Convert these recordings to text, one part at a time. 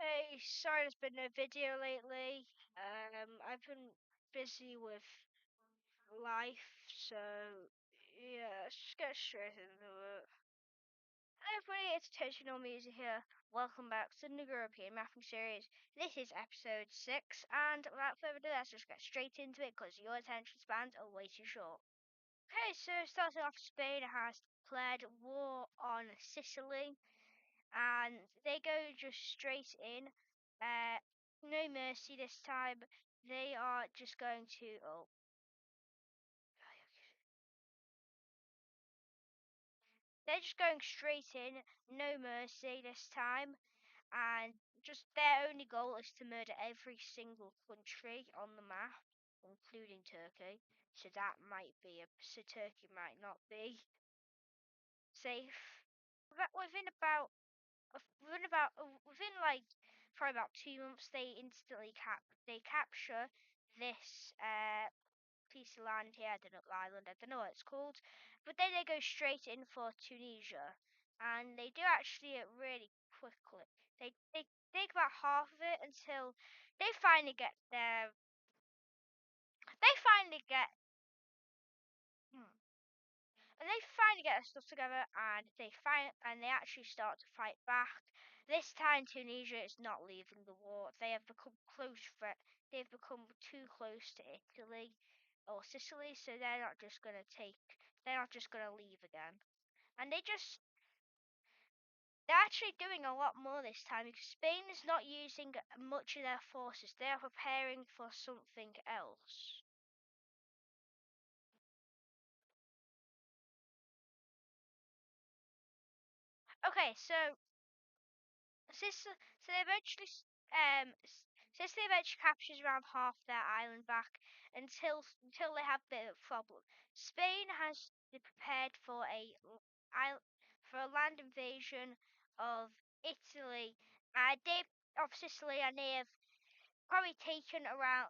Hey, sorry there's been no video lately. I've been busy with life, so yeah, let's just get straight into it. Hello everybody, it's Intentional Music here. Welcome back to the New European Mapping Series. This is episode 6, and without further ado, let's just get straight into it because your attention spans are way too short. Okay, so starting off, Spain has declared war on Sicily, and they go just straight in. No mercy this time. They are just going to. Oh, they're just going straight in. No mercy this time, and just their only goal is to murder every single country on the map, including Turkey. So that might be so Turkey might not be safe. Within like probably about 2 months, they instantly capture this piece of land here. I don't know, island. I don't know what it's called, but then they go straight in for Tunisia, and they do actually it really quickly. They take about half of it until they finally get their. They finally get. Hmm, and they finally get their stuff together, and they actually start to fight back. This time, Tunisia is not leaving the war. They have become They've become too close to Italy or Sicily, so they're not just gonna take. They're not just gonna leave again. And they're actually doing a lot more this time because Spain is not using much of their forces. They are preparing for something else. Okay, so Sicily, so they eventually, Sicily eventually captures around half their island back until they have a bit of a problem. Spain has prepared for a land invasion of Italy, they of Sicily, and they have probably taken around.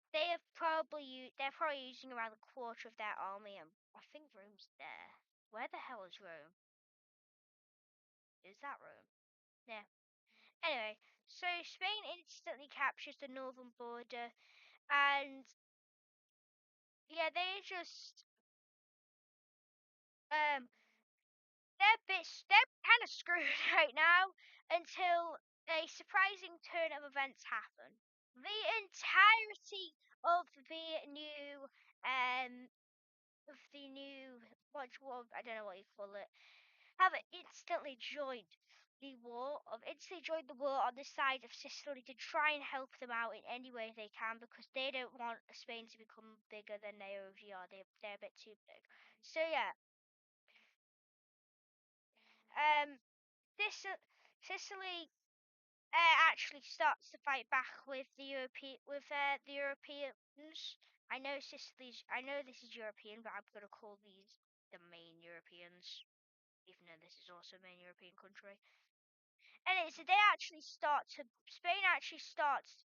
They're probably using around a quarter of their army, and I think Rome's there. Where the hell is Rome? Is that Rome? Yeah. Anyway, so Spain instantly captures the northern border, and yeah, um they're kind of screwed right now until a surprising turn of events happen. The entirety of the new um of the new what I don't know what you call it have instantly joined the war on the side of Sicily to try and help them out in any way they can because they don't want Spain to become bigger than they already are. They're a bit too big. So yeah, um, this Sicily actually starts to fight back with the Europeans. I know this is European, but I'm gonna call these the main Europeans, even though this is also a main European country. And Spain actually starts to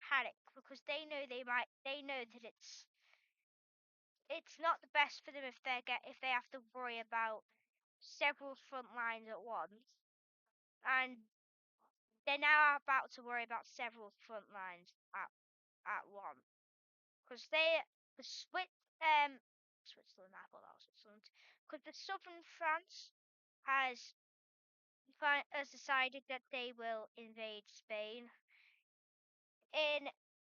panic because they know that it's not the best for them if they have to worry about several front lines at once, and they're now about to worry about several front lines at once because the Switzerland, I thought that was Switzerland, because the southern France has has decided that they will invade Spain in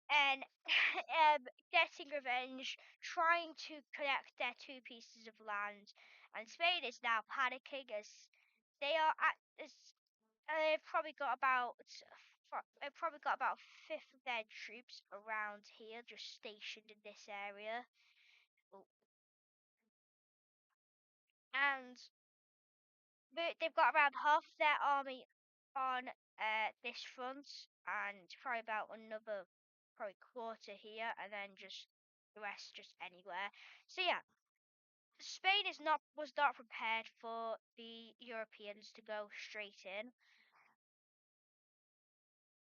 and getting revenge, trying to collect their two pieces of land, and Spain is now panicking as they are at as they've probably got about a fifth of their troops around here, just stationed in this area. Oh, and they've got around half of their army on this front, and probably about another probably quarter here, and then just the rest just anywhere. So yeah, Spain is not was not prepared for the Europeans to go straight in.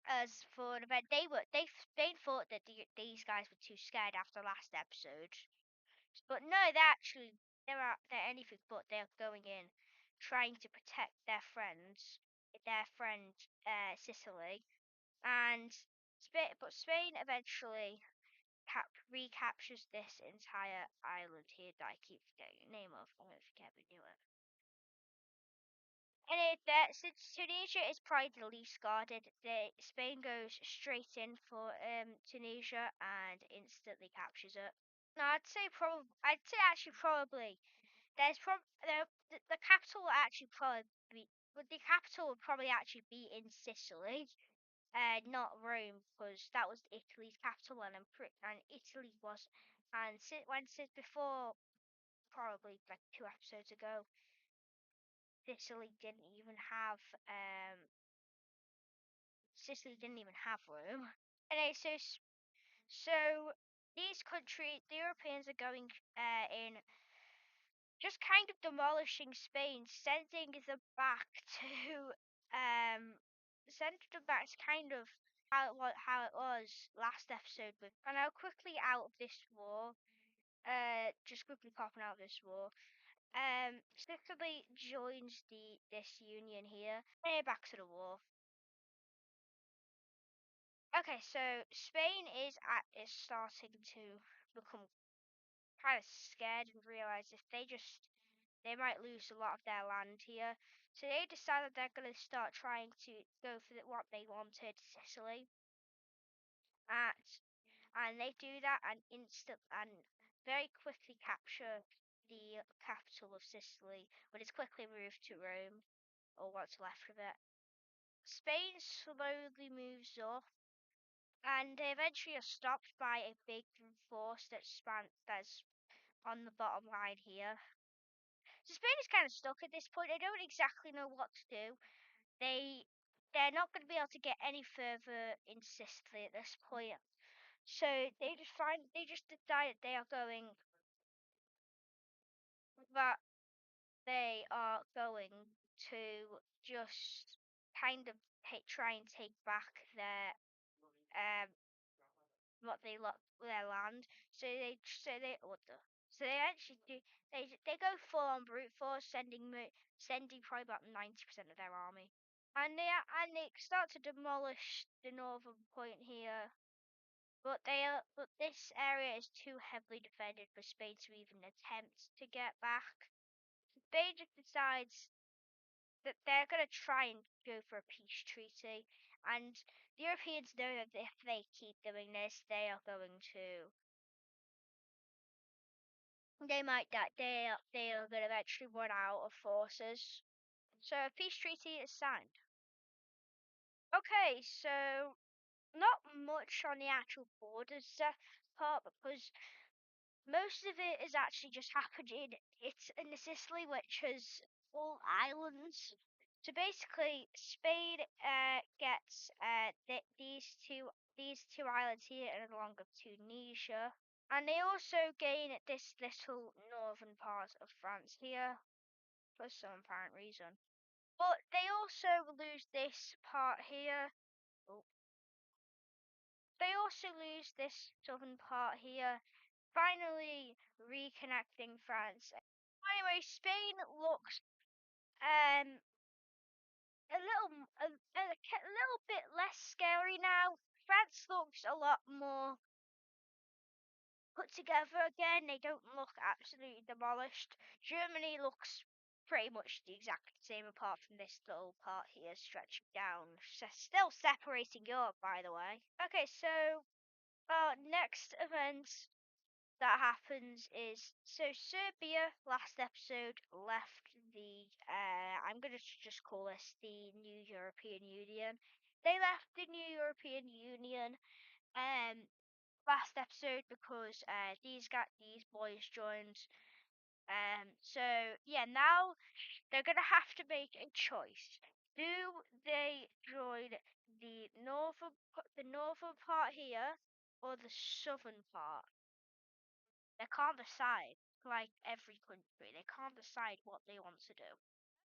As for an event, Spain thought that these guys were too scared after last episode, but no, they're anything but. They're going in, trying to protect their friend Sicily. and Spain eventually recaptures this entire island here that I keep forgetting the name of. I'm gonna forget the name of it. And since Tunisia is probably the least guarded, Spain goes straight in for Tunisia and instantly captures it. No, I'd say actually probably the capital will actually probably be, but the capital would probably actually be in Sicily, not Rome, because that was Italy's capital, and Italy was, and since before, probably like 2 episodes ago, Sicily didn't even have Rome. Anyway, so these countries, the Europeans are going in, just kind of demolishing Spain, sending them back to kind of how it was last episode. And now quickly out of this war, just quickly popping out of this war. Sicily joins this union here. And back to the war. Okay, so Spain is starting to become kind of scared and realize if they might lose a lot of their land here. So they decided they're going to start trying to go for what they wanted, Sicily. And they do that and very quickly capture the capital of Sicily, but it's quickly moved to Rome, or what's left of it. Spain slowly moves up, and they eventually are stopped by a big force that's on the bottom line here. So Spain is kind of stuck at this point. They don't exactly know what to do. They're not going to be able to get any further in Sicily at this point. So they just decide that they are going to just kind of try and take back um their land. So they actually do. They go full on brute force, sending probably about 90% of their army, and they start to demolish the northern point here. But this area is too heavily defended for Spain to even attempt to get back. Spain just decides that they're going to try and go for a peace treaty, and the Europeans know that if they keep doing this, they are going to they might die. They are going to eventually run out of forces. So a peace treaty is signed. Okay, so not much on the actual borders part, because most of it is actually just happening in Sicily, which is all islands. So basically, Spain gets these two islands here and along with Tunisia, and they also gain this little northern part of France here for some apparent reason. But they also lose this part here. Oh. They also lose this southern part here, finally reconnecting France. Anyway, Spain looks a little bit less scary now. France looks a lot more put together again. They don't look absolutely demolished. Germany looks pretty much the exact same, apart from this little part here stretching down. Still separating Europe, by the way. Okay, so next event that happens is, so Serbia last episode left I'm gonna just call this the new European Union. They left the new European Union last episode because these boys joined. So yeah, now they're gonna have to make a choice. Do they join the northern part here, or the southern part? They can't decide. Like every country, they can't decide what they want to do.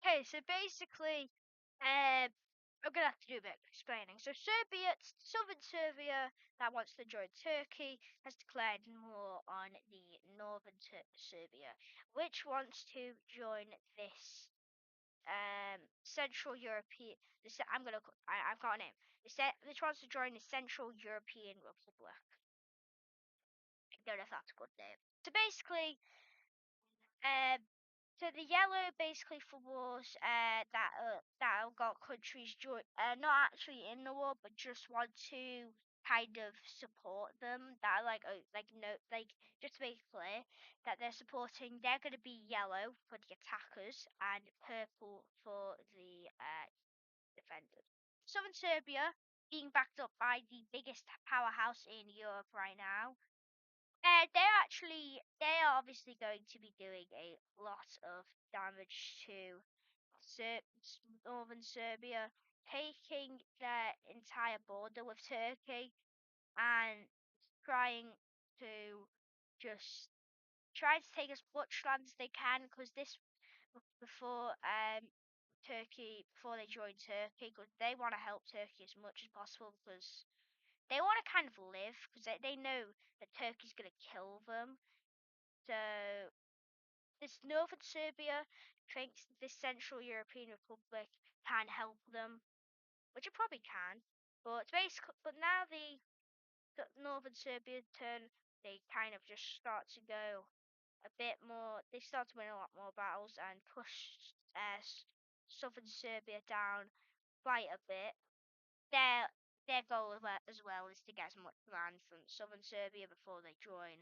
Okay, so basically, I'm gonna have to do a bit of explaining. So southern Serbia, that wants to join Turkey, has declared war on the northern Serbia, which wants to join this Central European. I've got a name. This wants to join the Central European Republic. I don't know if that's a good name. So basically, um, so the yellow basically for wars that have got countries not actually in the war, but just want to kind of support them. That are like no like just to make it clear that they're supporting. They're going to be yellow for the attackers and purple for the defenders. Southern Serbia being backed up by the biggest powerhouse in Europe right now. They are obviously going to be doing a lot of damage to northern Serbia, taking their entire border with Turkey and trying to just try to take as much land as they can because this before before they join Turkey because they want to help Turkey as much as possible because they want to kind of live because they know that Turkey's going to kill them. So this northern Serbia thinks this Central European Republic can help them, which it probably can. But now the northern Serbia turn, they kind of just start to go a bit more. They start to win a lot more battles and push southern Serbia down quite a bit. Their their goal as well is to get as much land from southern Serbia before they join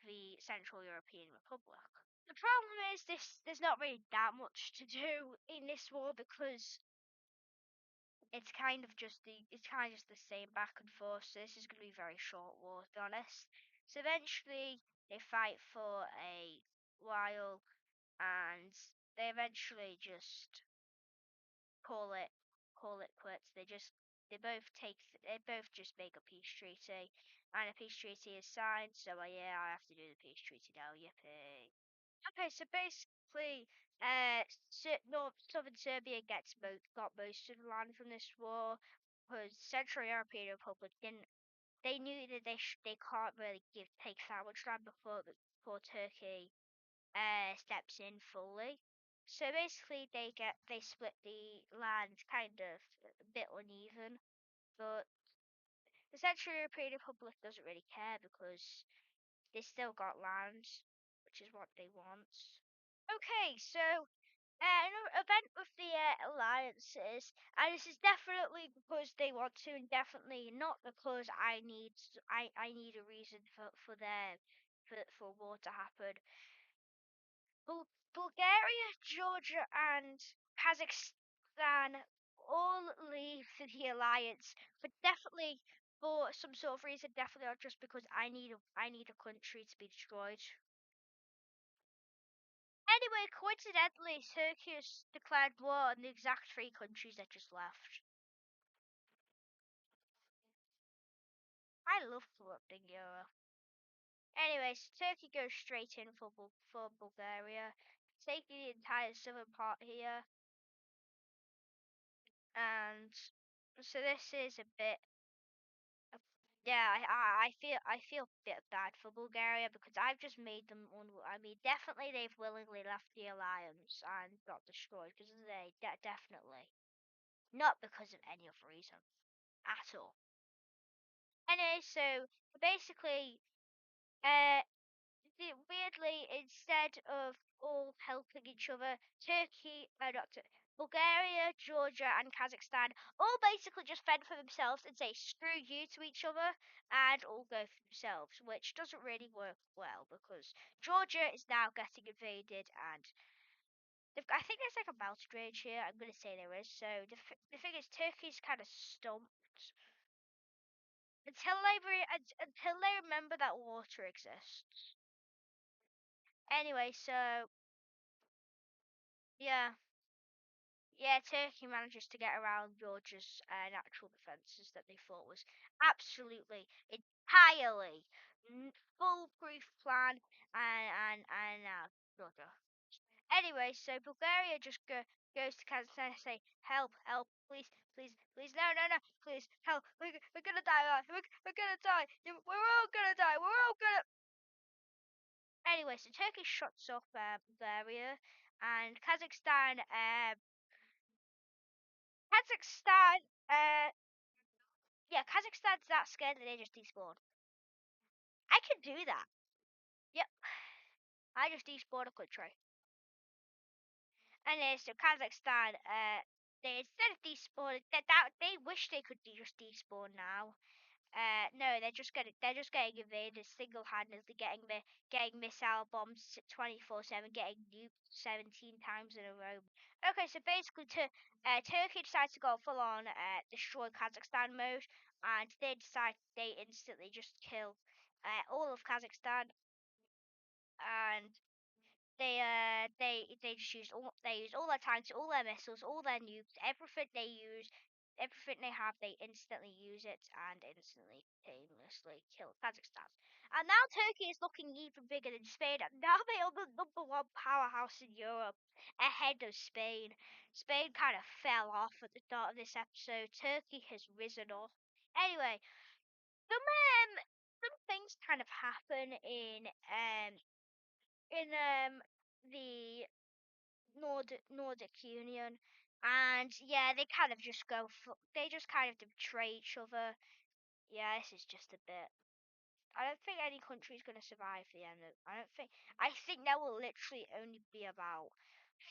the Central European Republic. The problem is there's not really that much to do in this war because it's kind of just the same back and forth. So this is going to be a very short war, to be honest. So eventually they fight for a while, and they eventually just call it quits. They both just make a peace treaty, and a peace treaty is signed. So yeah, I have to do the peace treaty now. Yippee! Okay, so basically, Southern Serbia got most of the land from this war, because Central European Republic didn't. They knew that they can't really take that much land before Turkey steps in fully. So basically, they split the land kind of a bit uneven, but the Central European Republic doesn't really care because they still got land, which is what they want. Okay, so another event with the alliances, and this is definitely because they want to, and definitely not because I need a reason for war to happen. Bulgaria, Georgia, and Kazakhstan all leave the alliance, but definitely for some sort of reason, definitely not just because I need a country to be destroyed. Anyway, coincidentally, Turkey has declared war on the exact three countries that just left. I love corrupting Europe. Anyway, so Turkey goes straight in for Bulgaria, taking the entire southern part here, and so this is a bit. Yeah, I feel a bit bad for Bulgaria because I've just made them I mean, definitely they've willingly left the alliance and got destroyed because definitely not because of any other reason at all. Anyway, so basically, uh, weirdly, instead of all helping each other, Bulgaria, Georgia, and Kazakhstan all basically just fend for themselves and say screw you to each other and all go for themselves, which doesn't really work well because Georgia is now getting invaded and I think there's like a mountain range here. I'm going to say there is. So the thing is, Turkey's kind of stumped until they remember that water exists. Anyway, so yeah, Turkey manages to get around Georgia's natural defences that they thought was absolutely entirely foolproof plan, and Georgia. Anyway, so Bulgaria just goes to Kazakhstan and say, help, help, please, please, please, no, no, no, please, help, we're gonna die, we're gonna die, we're all gonna die, we're all gonna. Anyway, so Turkey shuts off Bulgaria, and Kazakhstan Kazakhstan, yeah, Kazakhstan's that scared that they just despawn. I can do that. Yep, I just despawned a country. And so Kazakhstan, they instead of despawning, they wish they could just despawn now. No, they're just getting invaded single-handedly, getting missile bombs 24/7, getting nuked 17 times in a row. Okay, so basically, Turkey decides to go full on destroy Kazakhstan mode, and they instantly just kill all of Kazakhstan, and they just use all their tanks, all their missiles, all their nukes, everything they have, they instantly use it and instantly painlessly kill Kazakhstan. And now Turkey is looking even bigger than Spain. And now they are the #1 powerhouse in Europe, ahead of Spain. Spain kind of fell off at the start of this episode. Turkey has risen up. Anyway, some things kind of happen in the Nordic Union, and yeah, they kind of just they just kind of betray each other. Yeah, this is just a bit. I don't think any country is going to survive the end of. I think there will literally only be about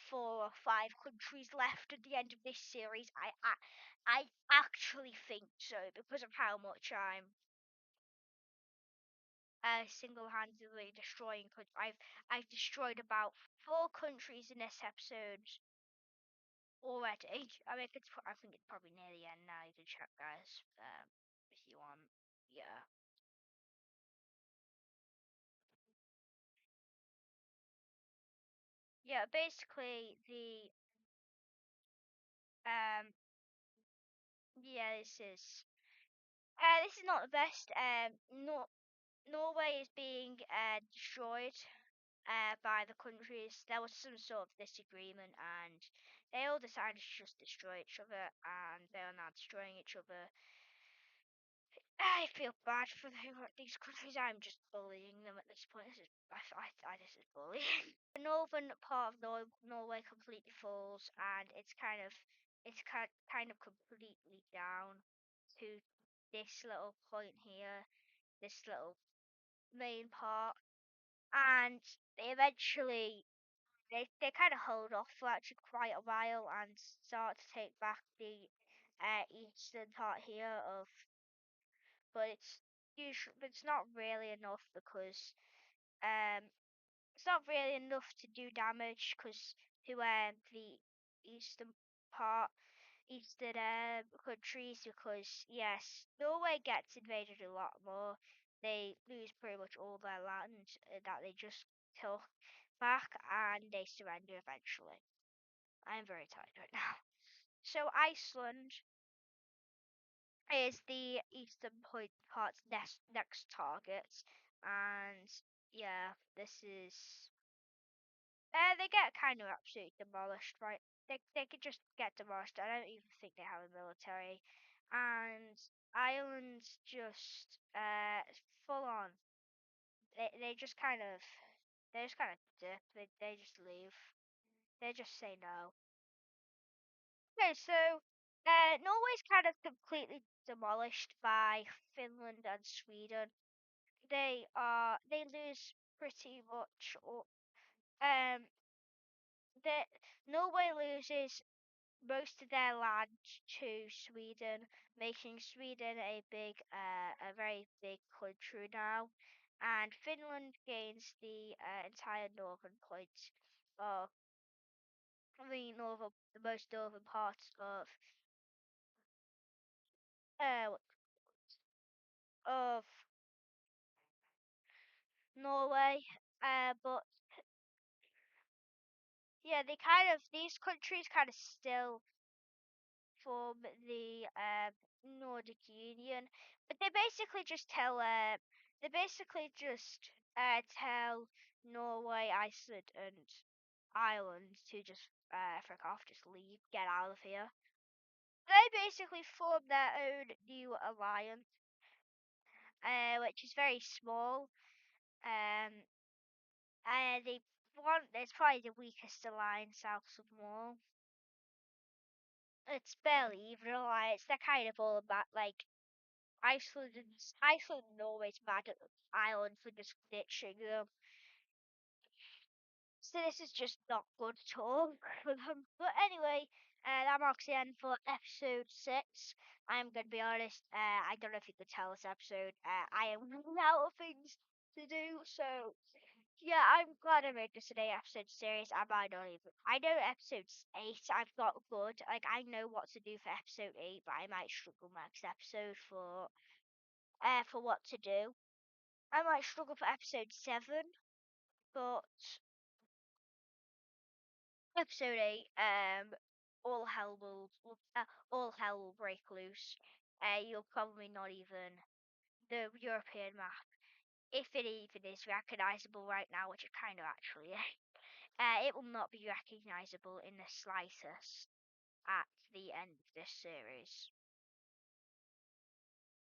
4 or 5 countries left at the end of this series. I actually think so because of how much I'm single-handedly destroying. I've destroyed about 4 countries in this episode already. I think it's probably near the end now. You can check, guys, if you want. Yeah. Yeah, basically um yeah, this is not the best. Norway is being destroyed by the countries. There was some sort of disagreement, and they all decided to just destroy each other, and they are now destroying each other. I feel bad for these countries. I'm just bullying them at this point. This is bullying. The northern part of Norway completely falls, and it's kind of completely down to this little point here, this little main part, and they eventually they kind of hold off for actually quite a while and start to take back the eastern part here of, but it's not really enough because um it's not really enough to do damage because to the eastern part, eastern countries, because yes, Norway gets invaded a lot more. They lose pretty much all their land that they just took back, and they surrender eventually. I am very tired right now. So Iceland is the eastern point part's next target, and yeah, this is they get kind of absolutely demolished, right? They could just get demolished. I don't even think they have a military, and Ireland's just full on. They just kind of dip. They just leave. They just say no. Okay, so Norway's kind of completely demolished by Finland and Sweden. They lose pretty much. Um, Norway loses most of their land to Sweden, making Sweden a very big country now, and Finland gains the entire northern point of the most northern part uh, of Norway. But yeah, these countries kind of still form the Nordic Union, but they basically just tell Norway, Iceland, and Ireland to just frick off, just leave, get out of here. They basically form their own new alliance, which is very small. Um, they want it's probably the weakest alliance out of them all. It's barely even alliance. They're kind of all about like Iceland and Norway's mad at Ireland for just ditching them. So this is just not good at all for them. But anyway, that marks the end for episode 6. I'm going to be honest, I don't know if you could tell this episode, I am running out of things to do, so yeah, I'm glad I made this today episode series. I might not even. I know episode 8 I've got good. Like, I know what to do for episode 8, but I might struggle next episode for what to do. I might struggle for episode 7, but episode 8, all hell will break loose. You'll probably not even the European map, if it even is recognizable right now, which it kind of actually is. It will not be recognizable in the slightest at the end of this series.